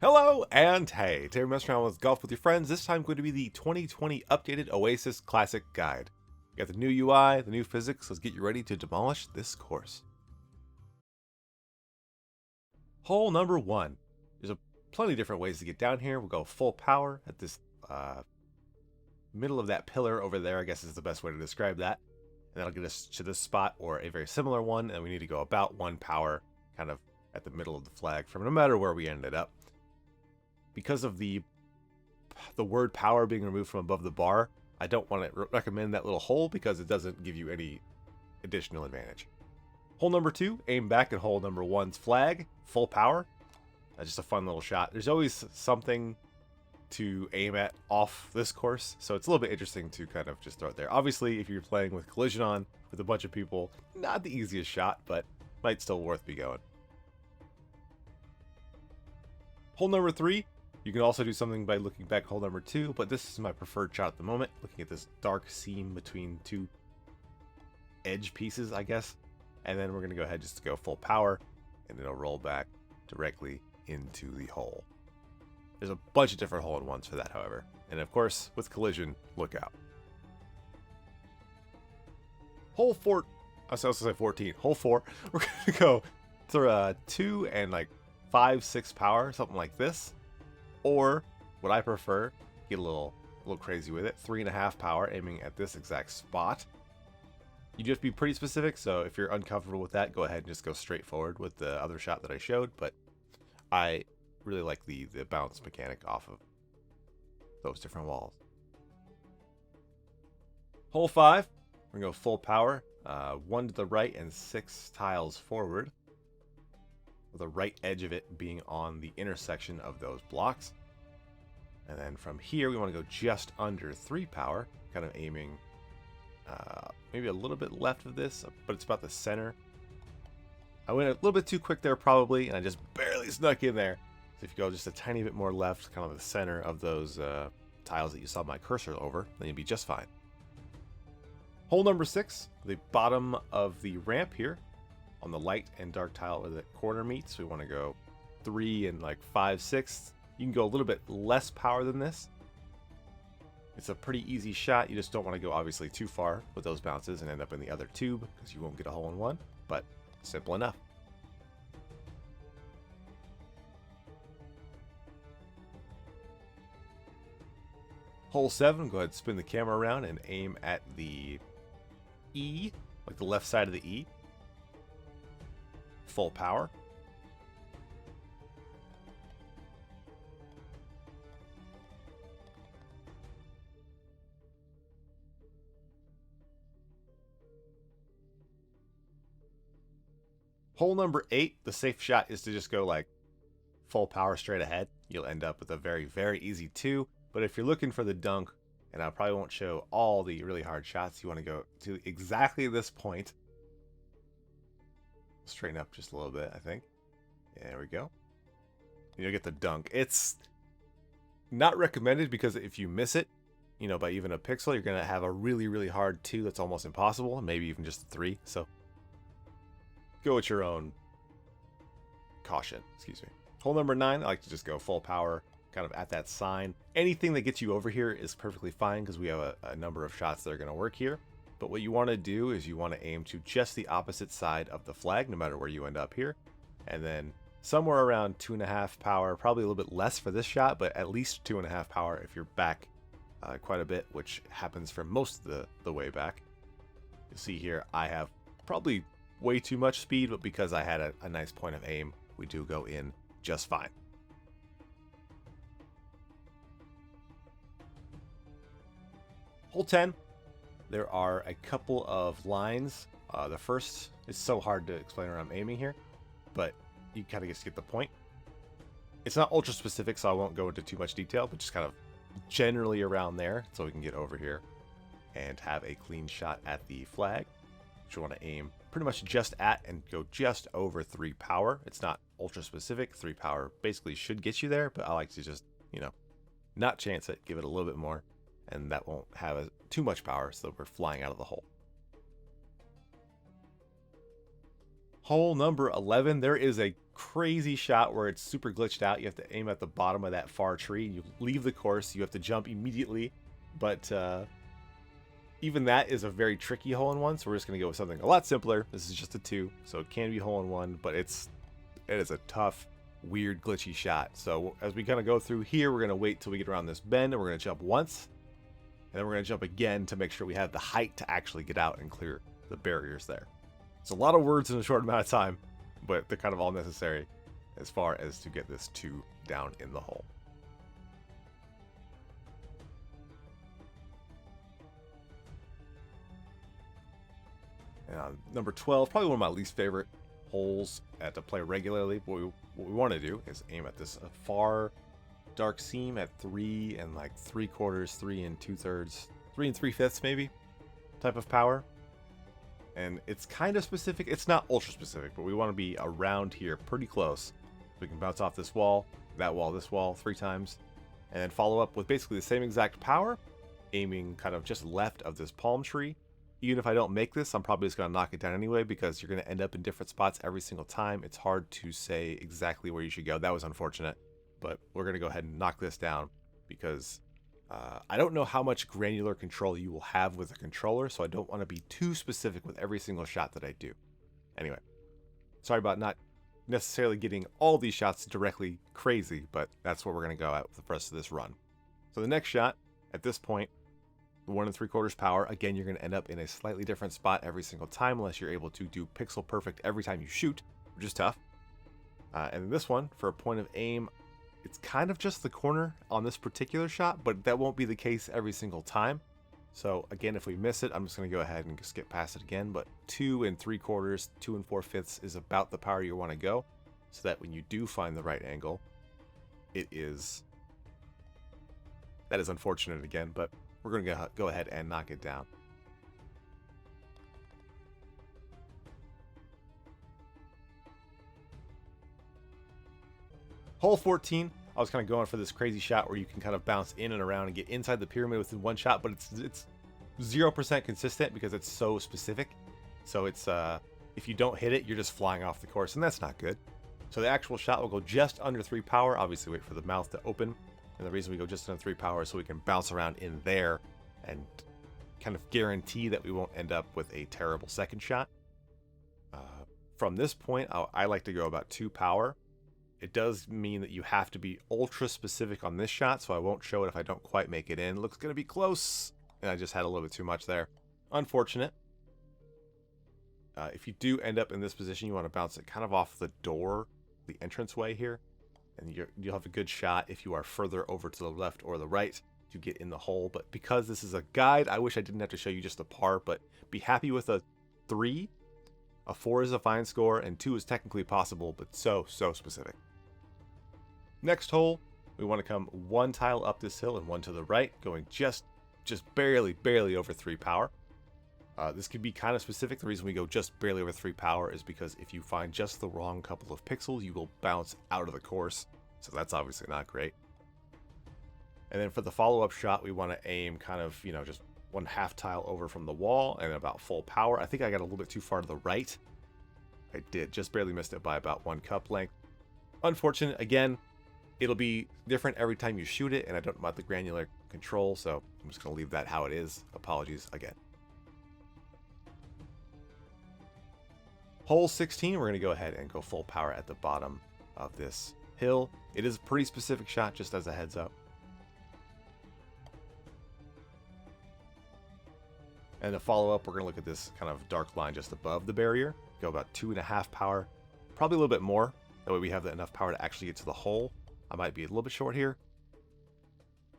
Hello and hey, today we're messing around with golf with your friends. This time going to be the 2020 updated Oasis Classic Guide. You got the new UI, the new physics. Let's get you ready to demolish this course. Hole number one. There's plenty of different ways to get down here. We'll go full power at this middle of that pillar over there, I guess is the best way to describe that. And that'll get us to this spot or a very similar one, and we need to go about 1 power kind of at the middle of the flag from no matter where we ended up. Because of the word power being removed from above the bar, I don't want to recommend that little hole because it doesn't give you any additional advantage. Hole number 2, aim back at hole number 1's flag, full power. Just a fun little shot. There's always something to aim at off this course, so it's a little bit interesting to kind of just throw it there. Obviously, if you're playing with collision on with a bunch of people, not the easiest shot, but might still worth be going. Hole number 3, you can also do something by looking back hole number 2, but this is my preferred shot at the moment, looking at this dark seam between two edge pieces, I guess. And then we're going to go ahead just to go full power, and it'll roll back directly into the hole. There's a bunch of different hole-in-ones for that, however. And of course, with collision, look out. Hole 4, I was supposed to say 14. Hole 4, we're going to go through 2 and like 5, 6 power, something like this. Or, what I prefer, get a little crazy with it, 3.5 power, aiming at this exact spot. You just be pretty specific, so if you're uncomfortable with that, go ahead and just go straight forward with the other shot that I showed, but I really like the bounce mechanic off of those different walls. Hole 5, we're going to go full power, 1 to the right and 6 tiles forward, with the right edge of it being on the intersection of those blocks. And then from here, we want to go just under 3 power, kind of aiming maybe a little bit left of this, but it's about the center. I went a little bit too quick there probably, and I just barely snuck in there. So if you go just a tiny bit more left, kind of the center of those tiles that you saw my cursor over, then you'll be just fine. Hole number 6, the bottom of the ramp here, on the light and dark tile where the corner meets. We want to go 3 and like 5/6. You can go a little bit less power than this. It's a pretty easy shot. You just don't want to go obviously too far with those bounces and end up in the other tube because you won't get a hole in one, but simple enough. Hole 7, go ahead and spin the camera around and aim at the E, like the left side of the E. Full power. Hole number 8, the safe shot is to just go like full power straight ahead. You'll end up with a very, very easy 2. But if you're looking for the dunk, and I probably won't show all the really hard shots, you want to go to exactly this point. Straighten up just a little bit, I think. There we go. You'll get the dunk. It's not recommended because if you miss it, by even a pixel, you're going to have a really, really hard 2 that's almost impossible, maybe even just a 3. So go with your own caution, excuse me. Hole number 9, I like to just go full power, kind of at that sign. Anything that gets you over here is perfectly fine because we have a number of shots that are going to work here. But what you want to do is you want to aim to just the opposite side of the flag, no matter where you end up here. And then somewhere around 2.5 power, probably a little bit less for this shot, but at least 2.5 power if you're back quite a bit, which happens for most of the way back. You'll see here I have probably way too much speed, but because I had a nice point of aim, we do go in just fine. Hole 10. There are a couple of lines. The first is so hard to explain where I'm aiming here, but you kind of just get the point. It's not ultra specific, so I won't go into too much detail, but just kind of generally around there so we can get over here and have a clean shot at the flag, which you want to aim pretty much just at and go just over 3 power. It's not ultra specific. 3 power basically should get you there, but I like to just, not chance it, give it a little bit more, and that won't have too much power so we're flying out of the hole. Hole number 11, there is a crazy shot where it's super glitched out. You have to aim at the bottom of that far tree. You leave the course. You have to jump immediately. But even that is a very tricky hole-in-one, so we're just going to go with something a lot simpler. This is just a 2, so it can be hole-in-one, but it is a tough, weird, glitchy shot. So as we kind of go through here, we're going to wait till we get around this bend, and we're going to jump once, and then we're going to jump again to make sure we have the height to actually get out and clear the barriers there. It's a lot of words in a short amount of time, but they're kind of all necessary as far as to get this 2 down in the hole. Number 12, probably one of my least favorite holes to play regularly. What we want to do is aim at this far dark seam at 3 and like 3/4, 3 2/3, 3 3/5 maybe type of power. And it's kind of specific. It's not ultra specific, but we want to be around here pretty close. We can bounce off this wall, this wall 3 times, and then follow up with basically the same exact power, aiming kind of just left of this palm tree. Even if I don't make this, I'm probably just going to knock it down anyway, because you're going to end up in different spots every single time. It's hard to say exactly where you should go. That was unfortunate, but we're going to go ahead and knock this down because I don't know how much granular control you will have with a controller, so I don't want to be too specific with every single shot that I do. Anyway, sorry about not necessarily getting all these shots directly crazy, but that's what we're going to go at with the rest of this run. So the next shot, at this point, 1 3/4 power. Again, you're going to end up in a slightly different spot every single time unless you're able to do pixel perfect every time you shoot, which is tough. And this one, for a point of aim, it's kind of just the corner on this particular shot, but that won't be the case every single time. So again, if we miss it, I'm just going to go ahead and skip past it again. But 2 3/4, 2 4/5 is about the power you want to go, so that when you do find the right angle, that is unfortunate again, but we're going to go ahead and knock it down. Hole 14, I was kind of going for this crazy shot where you can kind of bounce in and around and get inside the pyramid within one shot, but it's 0% consistent because it's so specific. So it's if you don't hit it, you're just flying off the course, and that's not good. So the actual shot will go just under 3 power. Obviously, wait for the mouth to open. And the reason we go just under 3 power is so we can bounce around in there and kind of guarantee that we won't end up with a terrible second shot. From this point, I like to go about 2 power. It does mean that you have to be ultra specific on this shot, so I won't show it if I don't quite make it in. Looks going to be close, and I just had a little bit too much there. Unfortunate. If you do end up in this position, you want to bounce it kind of off the door, the entranceway here. And you'll have a good shot if you are further over to the left or the right to get in the hole. But because this is a guide, I wish I didn't have to show you just a par, but be happy with a 3. A 4 is a fine score, and 2 is technically possible, but so specific. Next hole, we want to come 1 tile up this hill and 1 to the right, going just barely over 3 power. This could be kind of specific. The reason we go just barely over 3 power is because if you find just the wrong couple of pixels, you will bounce out of the course. So that's obviously not great. And then for the follow-up shot, we want to aim kind of, just 1/2 tile over from the wall and about full power. I think I got a little bit too far to the right. I did, just barely missed it by about 1 cup length. Unfortunate, again, it'll be different every time you shoot it, and I don't know about the granular control, so I'm just going to leave that how it is. Apologies again. Hole 16, we're going to go ahead and go full power at the bottom of this hill. It is a pretty specific shot, just as a heads up. And to follow up, we're going to look at this kind of dark line just above the barrier. Go about 2.5 power, probably a little bit more. That way we have enough power to actually get to the hole. I might be a little bit short here.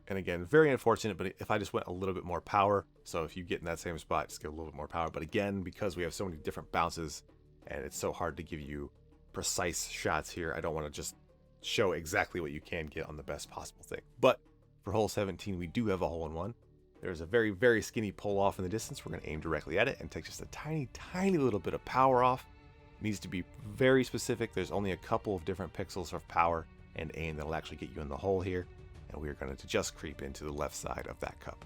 And again, very unfortunate, but if I just went a little bit more power, so if you get in that same spot, just get a little bit more power. But again, because we have so many different bounces, and it's so hard to give you precise shots here, I don't want to just show exactly what you can get on the best possible thing. But for hole 17, we do have a hole-in-one. There's a very skinny pull off in the distance. We're going to aim directly at it and take just a tiny little bit of power off. It needs to be very specific. There's only a couple of different pixels of power and aim that'll actually get you in the hole here. And we're going to just creep into the left side of that cup.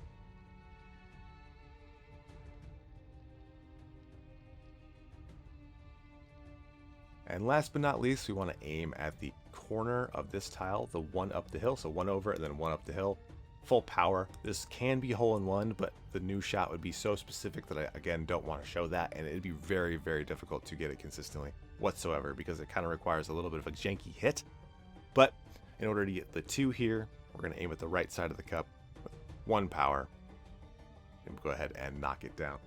And last but not least, we want to aim at the corner of this tile, the one up the hill. So one over and then one up the hill. Full power. This can be hole in one, but the new shot would be so specific that I, again, don't want to show that. And it'd be very, very difficult to get it consistently whatsoever because it kind of requires a little bit of a janky hit. But in order to get the 2 here, we're going to aim at the right side of the cup with 1 power. And go ahead and knock it down.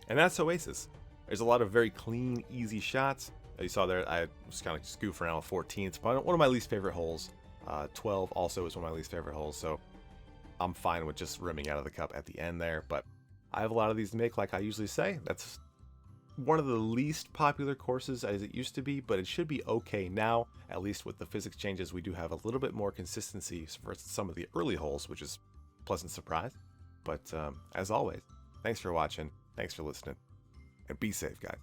And that's Oasis. There's a lot of very clean, easy shots. As you saw there, I was kind of just goofing around with 14. It's one of my least favorite holes. 12 also is one of my least favorite holes, so I'm fine with just rimming out of the cup at the end there. But I have a lot of these to make, like I usually say. That's one of the least popular courses as it used to be, but it should be okay now. At least with the physics changes, we do have a little bit more consistency for some of the early holes, which is a pleasant surprise. But as always, thanks for watching, thanks for listening, and be safe, guys.